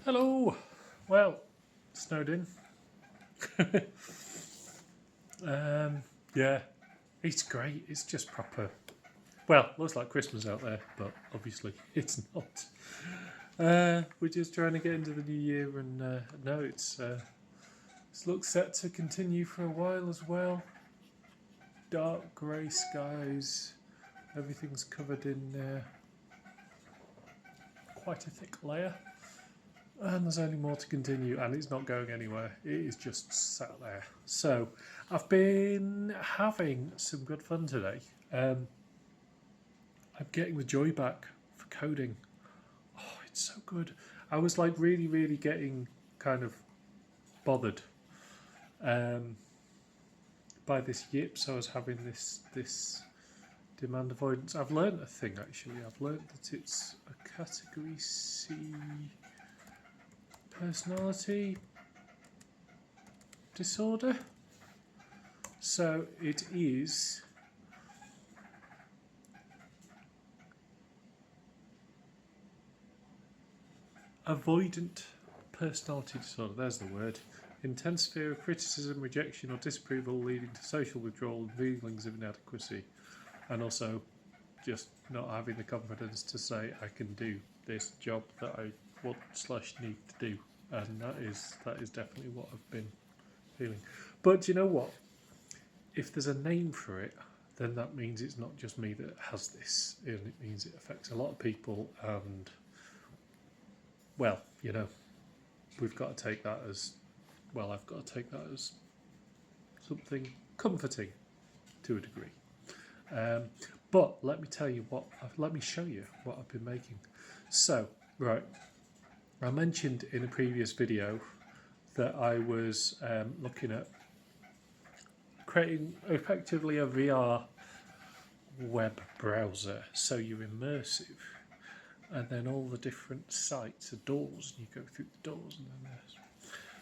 Hello. Well, snowed in. Yeah, it's great. It's just proper. Well, looks like Christmas out there, but obviously it's not. We're just trying to get into the new year, and no, it looks set to continue for a while as well. Dark grey skies. Everything's covered in quite a thick layer. And there's only more to continue, and it's not going anywhere. It is just sat there. So, I've been having some good fun today. I'm getting the joy back for coding. Oh, it's so good. I was like really getting kind of bothered by this yips. I was having this demand avoidance. I've learned a thing actually. I've learned that it's a category C personality disorder. So it is avoidant personality disorder. There's the word. Intense fear of criticism, rejection, or disapproval, leading to social withdrawal and feelings of inadequacy, and also just not having the confidence to say I can do this job that I want/need to do, and that is definitely what I've been feeling. But do you know what? If there's a name for it, then that means it's not just me that has this, and it means it affects a lot of people. And well, we've got to take that as well. I've got to take that as something comforting to a degree. But let me tell you what. Let me show you what I've been making. So, right, I mentioned in a previous video that I was looking at creating effectively a VR web browser, so you're immersive, and then all the different sites are doors, and you go through the doors, and then there's.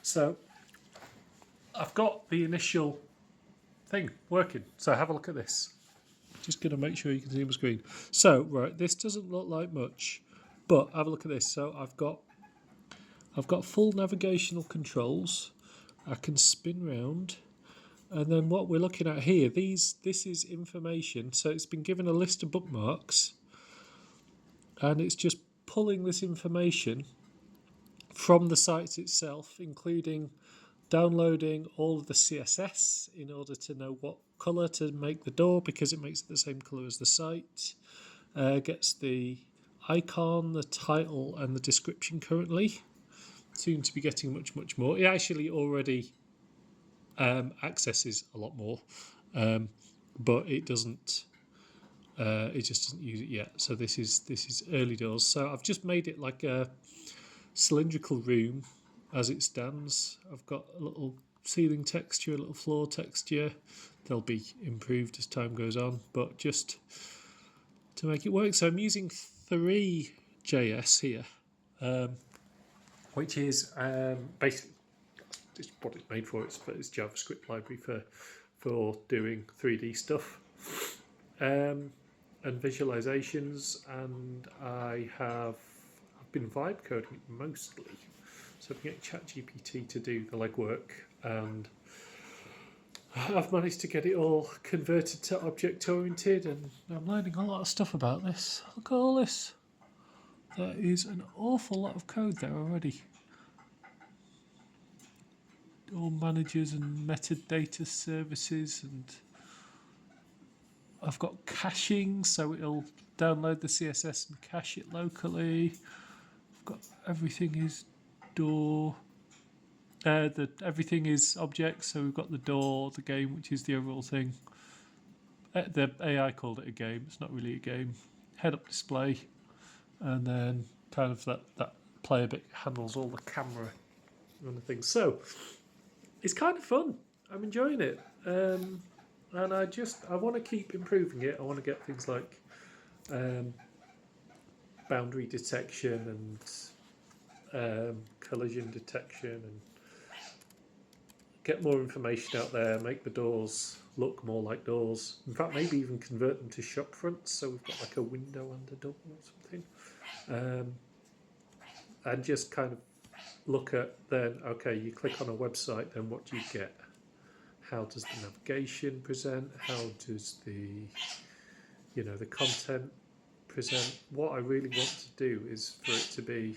So I've got the initial thing working. So have a look at this. Just going to make sure you can see my screen. So right, this doesn't look like much, but have a look at this. So I've got full navigational controls. I can spin round. And then what we're looking at here, this is information. So it's been given a list of bookmarks, and it's just pulling this information from the site itself, including downloading all of the CSS in order to know what colour to make the door, because it makes it the same colour as the site. Gets the icon, the title, and the description currently. Soon to be getting much more. It actually already accesses a lot more, but it doesn't. It just doesn't use it yet. So this is early doors. So I've just made it like a cylindrical room as it stands. I've got a little ceiling texture, a little floor texture. They'll be improved as time goes on, but just to make it work. So I'm using Three.js here, which is basically it's what it's made for. It's JavaScript library for doing 3D stuff and visualizations. And I've been vibe coding it mostly. So I can get ChatGPT to do the legwork, and I've managed to get it all converted to object oriented, and I'm learning a lot of stuff about this. Look at all this. There is an awful lot of code there already. All managers and metadata services, and I've got caching, so it'll download the CSS and cache it locally. I've got everything is door. Everything is objects, so we've got the door, the game, which is the overall thing. The AI called it a game. It's not really a game. Head-up display, and then kind of that player bit handles all the camera and the things. So it's kind of fun. I'm enjoying it, and I want to keep improving it. I want to get things like boundary detection and collision detection, and get more information out there, make the doors look more like doors. In fact, maybe even convert them to shop fronts, so we've got like a window and a door or something. And just kind of look at then, okay, you click on a website, then what do you get? How does the navigation present? How does the the content present? What I really want to do is for it to be,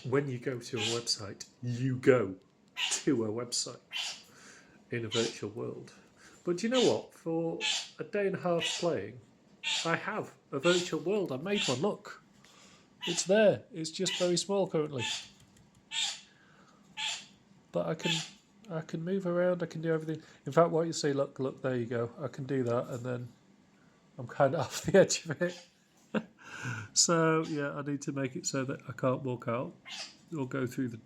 when you go to a website, you go to a website in a virtual world. But do you know what? For a day and a half playing, I have a virtual world. I made one. Look, it's there. It's just very small currently, but I can move around. I can do everything. In fact, what you see, look, there you go. I can do that, and then I'm kind of off the edge of it. So yeah, I need to make it so that I can't walk out or go through the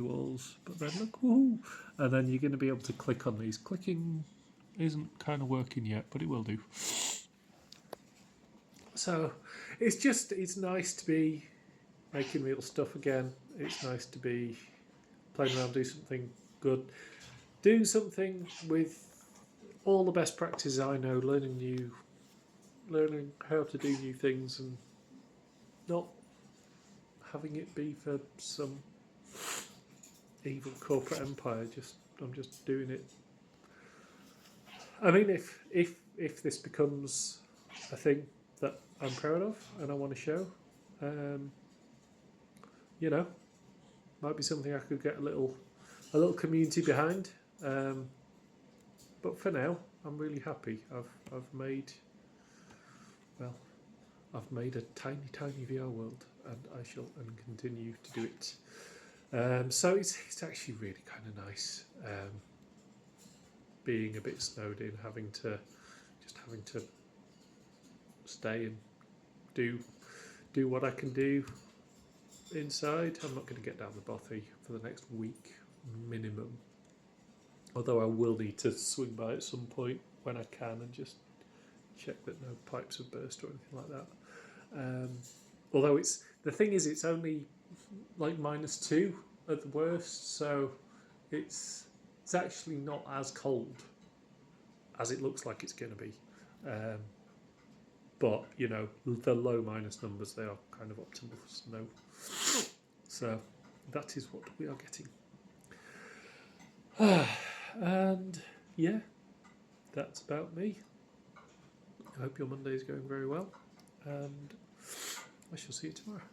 walls. But then look, woohoo! And then you're going to be able to click on these. Clicking isn't kind of working yet, but it will do. So it's nice to be making real stuff again. It's nice to be playing around, do something good, doing something with all the best practices I know, learning how to do new things, and not having it be for some evil corporate empire. I'm just doing it. I mean, if this becomes a thing that I'm proud of and I want to show, might be something I could get a little community behind. But for now, I'm really happy. I've made a tiny VR world, and I shall continue to do it. So it's actually really kind of nice, being a bit snowed in, having to stay and do what I can do inside. I'm not going to get down the bothy for the next week minimum, although I will need to swing by at some point when I can and just check that no pipes have burst or anything like that. Although the thing is, it's only like -2 at the worst, so it's actually not as cold as it looks like it's going to be. But the low minus numbers, they are kind of optimal for snow. So that is what we are getting. And yeah, that's about me. I hope your Monday is going very well, and I shall see you tomorrow.